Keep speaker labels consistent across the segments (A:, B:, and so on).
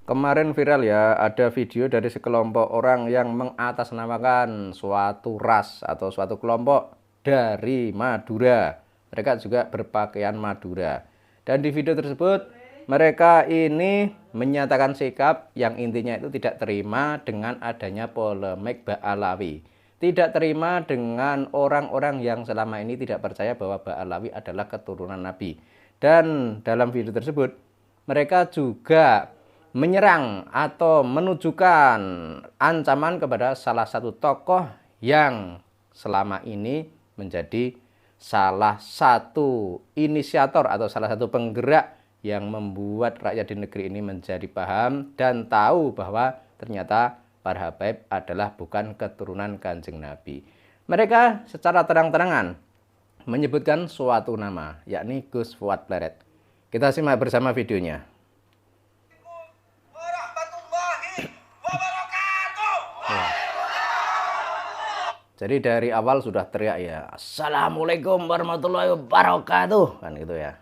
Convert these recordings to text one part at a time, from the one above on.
A: Kemarin viral ya, ada video dari sekelompok orang yang mengatasnamakan suatu ras atau suatu kelompok dari Madura. Mereka juga berpakaian Madura. Dan di video tersebut, mereka ini menyatakan sikap yang intinya itu tidak terima dengan adanya polemik Ba'alawi. Tidak terima dengan orang-orang yang selama ini tidak percaya bahwa Ba'alawi adalah keturunan Nabi. Dan dalam video tersebut, mereka juga menyerang atau menunjukkan ancaman kepada salah satu tokoh yang selama ini menjadi salah satu inisiator atau salah satu penggerak yang membuat rakyat di negeri ini menjadi paham dan tahu bahwa ternyata para habaib adalah bukan keturunan Kanjeng Nabi. Mereka secara terang-terangan menyebutkan suatu nama, yakni Gus Fuad Pleret. Kita simak bersama videonya. Jadi dari awal sudah teriak ya, Assalamualaikum warahmatullahi wabarakatuh, kan gitu ya.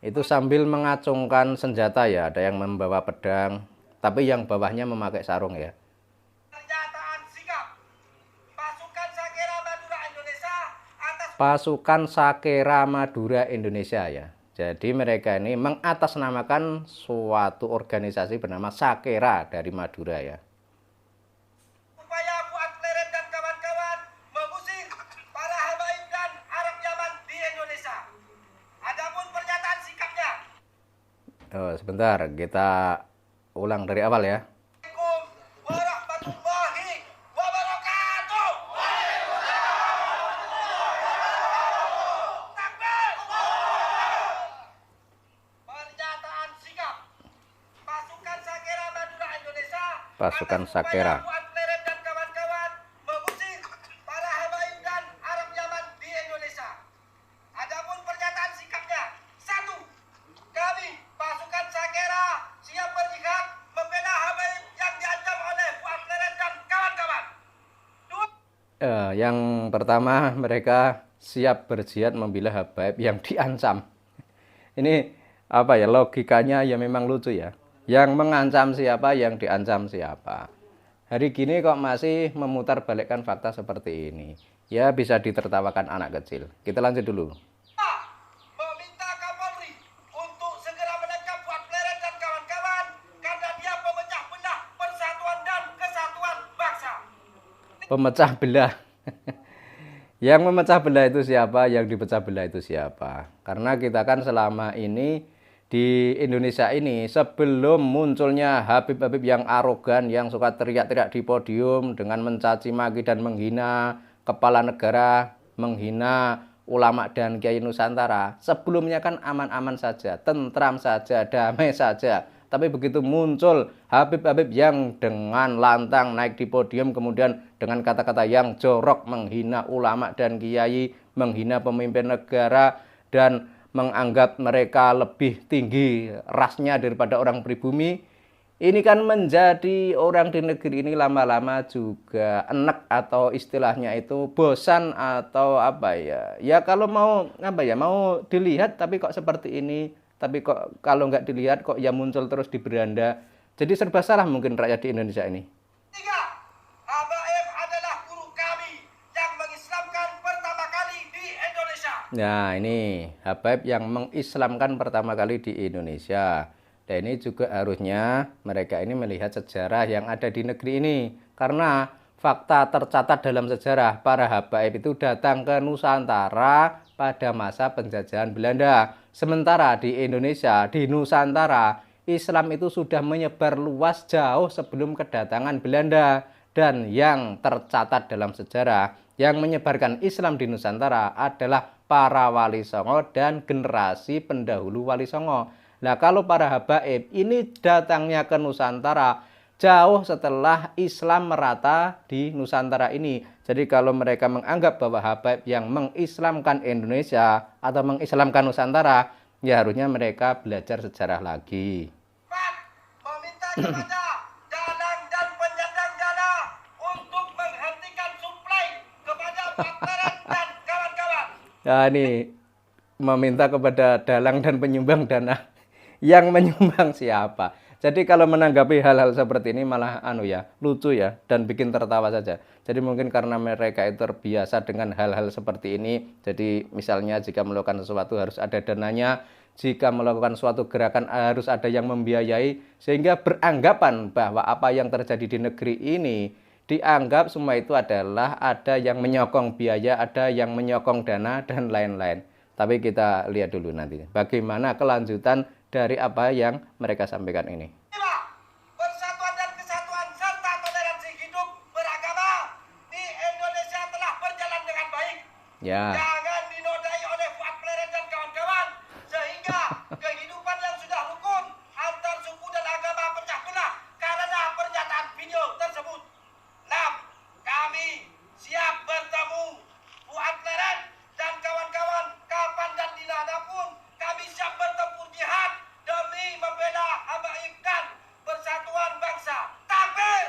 A: Itu sambil mengacungkan senjata ya, ada yang membawa pedang, tapi yang bawahnya memakai sarung ya. Pasukan Sakera Madura Indonesia ya. Jadi mereka ini mengatasnamakan suatu organisasi bernama Sakera dari Madura ya.
B: Upaya Fuad Pleret dan kawan-kawan mengusir para habaib dan Arab Yaman di Indonesia. Adapun pernyataan sikapnya.
A: Oh, sebentar, kita ulang dari awal ya.
B: Assalamualaikum warahmatullahi wabarakatuh. Pernyataan sikap pasukan Sakera Madura Indonesia.
A: Pasukan
B: atas
A: Sakera.
B: upaya Fuad Pleret dan kawan-kawan mengusir para habaib dan Arab Yaman di Indonesia. Adapun pernyataan sikapnya, 1. Kami pasukan Sakera siap berjihad membela habaib yang diancam oleh Fuad Pleret dan kawan-kawan. 2.
A: Yang pertama, mereka siap berjihad membela habaib yang diancam. Ini apa ya, logikanya ya memang lucu ya. Yang mengancam siapa, yang diancam siapa. Hari gini kok masih memutarbalikkan fakta seperti ini. Ya bisa ditertawakan anak kecil. Kita lanjut dulu.
B: Meminta Kapolri untuk segera menangkap Fuad Pleret dan kawan-kawan karena dia pemecah belah persatuan dan kesatuan bangsa.
A: Pemecah belah. Yang memecah belah itu siapa, yang dipecah belah itu siapa. Karena kita kan selama ini di Indonesia ini, sebelum munculnya Habib-habib yang arogan, yang suka teriak-teriak di podium dengan mencaci maki dan menghina kepala negara, menghina ulama dan kiai Nusantara, sebelumnya kan aman-aman saja, tentram saja, damai saja. Tapi begitu muncul Habib-habib yang dengan lantang naik di podium, kemudian dengan kata-kata yang jorok menghina ulama dan kiai, menghina pemimpin negara, dan menganggap mereka lebih tinggi rasnya daripada orang pribumi, ini kan menjadi orang di negeri ini lama-lama juga enek atau istilahnya itu bosan atau apa ya. Ya kalau mau apa ya, mau dilihat tapi kok seperti ini, tapi kok kalau nggak dilihat kok ya muncul terus di beranda. Jadi serba salah mungkin rakyat di Indonesia ini.
B: 3. Habaib adalah guru kami yang mengislamkan pertama kali di Indonesia.
A: Nah ini habaib yang mengislamkan pertama kali di Indonesia. Dan ini juga harusnya mereka ini melihat sejarah yang ada di negeri ini. Karena fakta tercatat dalam sejarah, para habaib itu datang ke Nusantara pada masa penjajahan Belanda. Sementara di Indonesia, di Nusantara, Islam itu sudah menyebar luas jauh sebelum kedatangan Belanda. Dan yang tercatat dalam sejarah, yang menyebarkan Islam di Nusantara adalah para wali songo dan generasi pendahulu wali songo. Nah kalau para habaib ini datangnya ke Nusantara jauh setelah Islam merata di Nusantara ini. Jadi kalau mereka menganggap bahwa habaib yang mengislamkan Indonesia atau mengislamkan Nusantara, ya harusnya mereka belajar sejarah lagi.
B: 4. Meminta kepada dalang dan penyandang dana untuk menghentikan suplai kepada Fuad Pleret dan kawan-kawan.
A: Nah ini meminta kepada dalang dan penyumbang dana. Yang menyumbang siapa? Jadi kalau menanggapi hal-hal seperti ini malah lucu ya, dan bikin tertawa saja. Jadi mungkin karena mereka itu terbiasa dengan hal-hal seperti ini. Jadi misalnya jika melakukan sesuatu harus ada dananya, jika melakukan suatu gerakan harus ada yang membiayai, sehingga beranggapan bahwa apa yang terjadi di negeri ini dianggap semua itu adalah ada yang menyokong biaya, ada yang menyokong dana dan lain-lain. Tapi kita lihat dulu nanti bagaimana kelanjutan dari apa yang mereka sampaikan ini.
B: Persatuan dan kesatuan serta toleransi hidup beragama di Indonesia telah berjalan dengan baik.
A: Ya.
B: Jangan dinodai oleh Fuad Pleret dan kawan-kawan, sehingga kehidupan yang sudah rukun antar suku dan agama pecah belah karena pernyataan video tersebut. 6. Kami siap bertemu Fuad Pleret dan kawan-kawan kapan dan di mana pun. Kami siap bertempur jihad demi membela habaib dan persatuan bangsa. Takbir!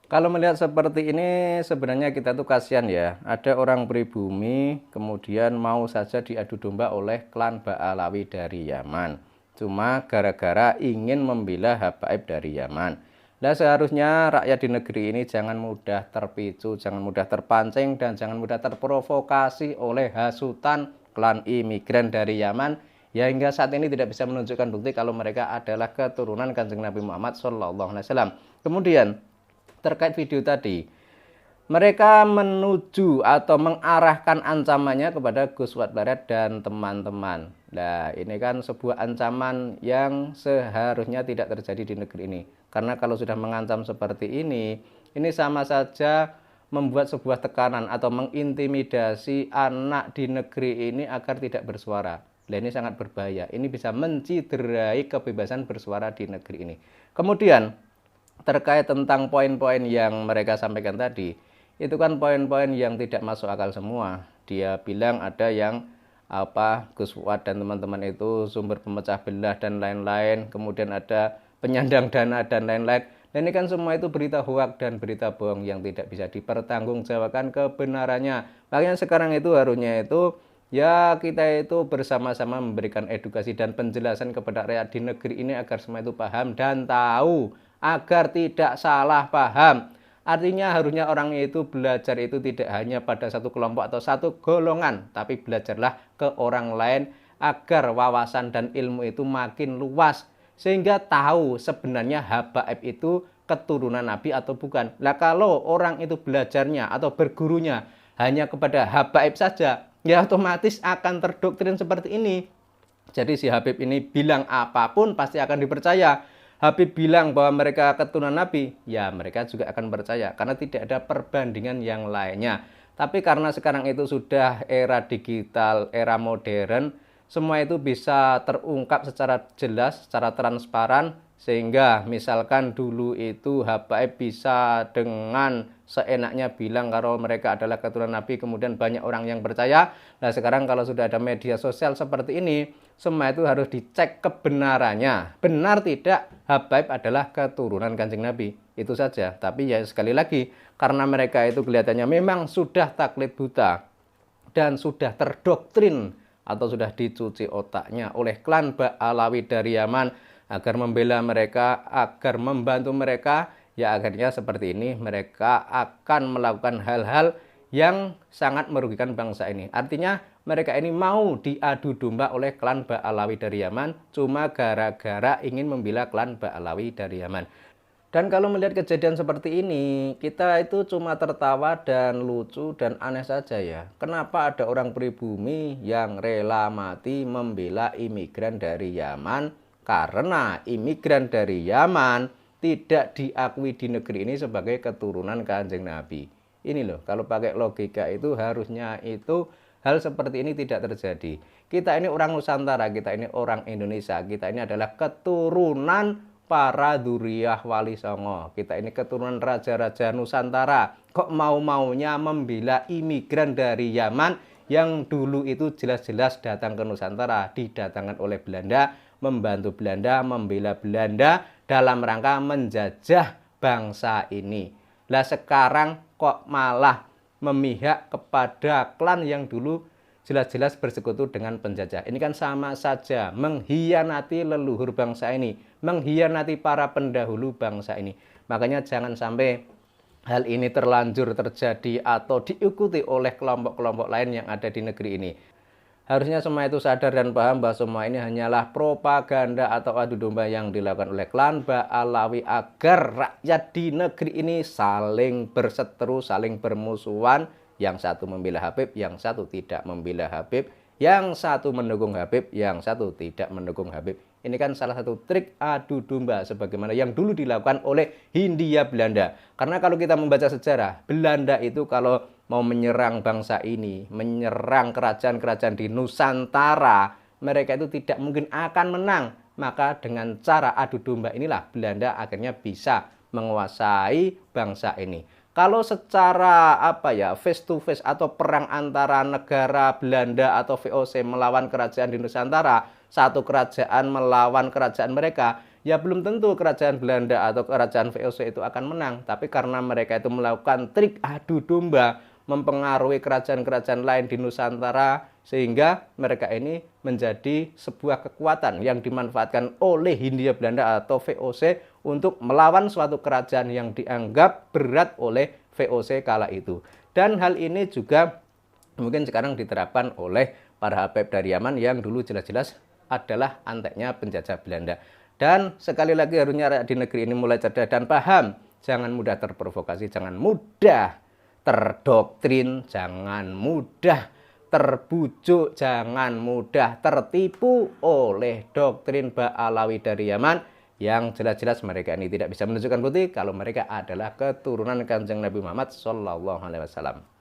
A: Kalau melihat seperti ini sebenarnya kita tuh kasihan ya. Ada orang pribumi kemudian mau saja diadu domba oleh klan Ba'alawi dari Yaman. Cuma gara-gara ingin membela habaib dari Yaman. Nah seharusnya rakyat di negeri ini jangan mudah terpicu, jangan mudah terpancing, dan jangan mudah terprovokasi oleh hasutan klan imigran dari Yaman yang hingga saat ini tidak bisa menunjukkan bukti kalau mereka adalah keturunan Kanjeng Nabi Muhammad SAW. Kemudian terkait video tadi, mereka menuju atau mengarahkan ancamannya kepada Gus Fuad Pleret dan teman-teman. Nah, ini kan sebuah ancaman yang seharusnya tidak terjadi di negeri ini. Karena kalau sudah mengancam seperti ini sama saja membuat sebuah tekanan atau mengintimidasi anak di negeri ini agar tidak bersuara. Nah, ini sangat berbahaya. Ini bisa menciderai kebebasan bersuara di negeri ini. Kemudian terkait tentang poin-poin yang mereka sampaikan tadi, itu kan poin-poin yang tidak masuk akal semua. Dia bilang ada yang Gus Fuad dan teman-teman itu sumber pemecah belah dan lain-lain, kemudian ada penyandang dana dan lain-lain. Dan ini kan semua itu berita hoak dan berita bohong yang tidak bisa dipertanggungjawabkan kebenarannya. Makanya sekarang itu harusnya itu ya kita itu bersama-sama memberikan edukasi dan penjelasan kepada rakyat di negeri ini agar semua itu paham dan tahu, agar tidak salah paham. Artinya harusnya orang itu belajar itu tidak hanya pada satu kelompok atau satu golongan, tapi belajarlah ke orang lain agar wawasan dan ilmu itu makin luas, sehingga tahu sebenarnya habaib itu keturunan Nabi atau bukan. Lah kalau orang itu belajarnya atau bergurunya hanya kepada habaib saja, ya otomatis akan terdoktrin seperti ini. Jadi si Habib ini bilang apapun pasti akan dipercaya. Habib bilang bahwa mereka keturunan Nabi, ya mereka juga akan percaya karena tidak ada perbandingan yang lainnya. Tapi karena sekarang itu sudah era digital, era modern, semua itu bisa terungkap secara jelas, secara transparan, sehingga misalkan dulu itu habaib bisa dengan seenaknya bilang kalau mereka adalah keturunan Nabi, kemudian banyak orang yang percaya. Nah sekarang kalau sudah ada media sosial seperti ini, semua itu harus dicek kebenarannya. Benar tidak habaib adalah keturunan Kanjeng Nabi, itu saja. Tapi ya sekali lagi, karena mereka itu kelihatannya memang sudah taklid buta dan sudah terdoktrin atau sudah dicuci otaknya oleh klan Ba'alawi dari Yaman agar membela mereka, agar membantu mereka, ya akhirnya seperti ini mereka akan melakukan hal-hal yang sangat merugikan bangsa ini. Artinya mereka ini mau diadu domba oleh klan Ba'alawi dari Yaman cuma gara-gara ingin membela klan Ba'alawi dari Yaman. Dan kalau melihat kejadian seperti ini, kita itu cuma tertawa dan lucu dan aneh saja ya. Kenapa ada orang pribumi yang rela mati membela imigran dari Yaman? Karena imigran dari Yaman tidak diakui di negeri ini sebagai keturunan Kanjeng Nabi. Ini loh, kalau pakai logika itu harusnya itu hal seperti ini tidak terjadi. Kita ini orang Nusantara, kita ini orang Indonesia, kita ini adalah keturunan para Duriyah Wali Songo. Kita ini keturunan raja-raja Nusantara. Kok mau-maunya membela imigran dari Yaman yang dulu itu jelas-jelas datang ke Nusantara, didatangkan oleh Belanda, membantu Belanda, membela Belanda dalam rangka menjajah bangsa ini. Lah sekarang kok malah memihak kepada klan yang dulu jelas-jelas bersekutu dengan penjajah. Ini kan sama saja mengkhianati leluhur bangsa ini, mengkhianati para pendahulu bangsa ini. Makanya jangan sampai hal ini terlanjur terjadi atau diikuti oleh kelompok-kelompok lain yang ada di negeri ini. Harusnya semua itu sadar dan paham bahwa semua ini hanyalah propaganda atau adu domba yang dilakukan oleh klan Ba'alawi agar rakyat di negeri ini saling berseteru, saling bermusuhan. Yang satu membela Habib, yang satu tidak membela Habib, yang satu mendukung Habib, yang satu tidak mendukung Habib. Ini kan salah satu trik adu domba sebagaimana yang dulu dilakukan oleh Hindia Belanda. Karena kalau kita membaca sejarah, Belanda itu kalau mau menyerang bangsa ini, menyerang kerajaan-kerajaan di Nusantara, mereka itu tidak mungkin akan menang. Maka dengan cara adu domba inilah Belanda akhirnya bisa menguasai bangsa ini. Kalau secara face to face atau perang antara negara Belanda atau VOC melawan kerajaan di Nusantara, satu kerajaan melawan kerajaan mereka, ya belum tentu kerajaan Belanda atau kerajaan VOC itu akan menang. Tapi karena mereka itu melakukan trik adu domba, mempengaruhi kerajaan-kerajaan lain di Nusantara, sehingga mereka ini menjadi sebuah kekuatan yang dimanfaatkan oleh Hindia Belanda atau VOC untuk melawan suatu kerajaan yang dianggap berat oleh VOC kala itu. Dan hal ini juga mungkin sekarang diterapkan oleh para Habib dari Yaman yang dulu jelas-jelas adalah anteknya penjajah Belanda. Dan sekali lagi harusnya rakyat di negeri ini mulai cerdas dan paham. Jangan mudah terprovokasi, jangan mudah terdoktrin, jangan mudah terbujuk, jangan mudah tertipu oleh doktrin Ba'alawi dari Yaman yang jelas-jelas mereka ini tidak bisa menunjukkan bukti kalau mereka adalah keturunan Kanjeng Nabi Muhammad SAW.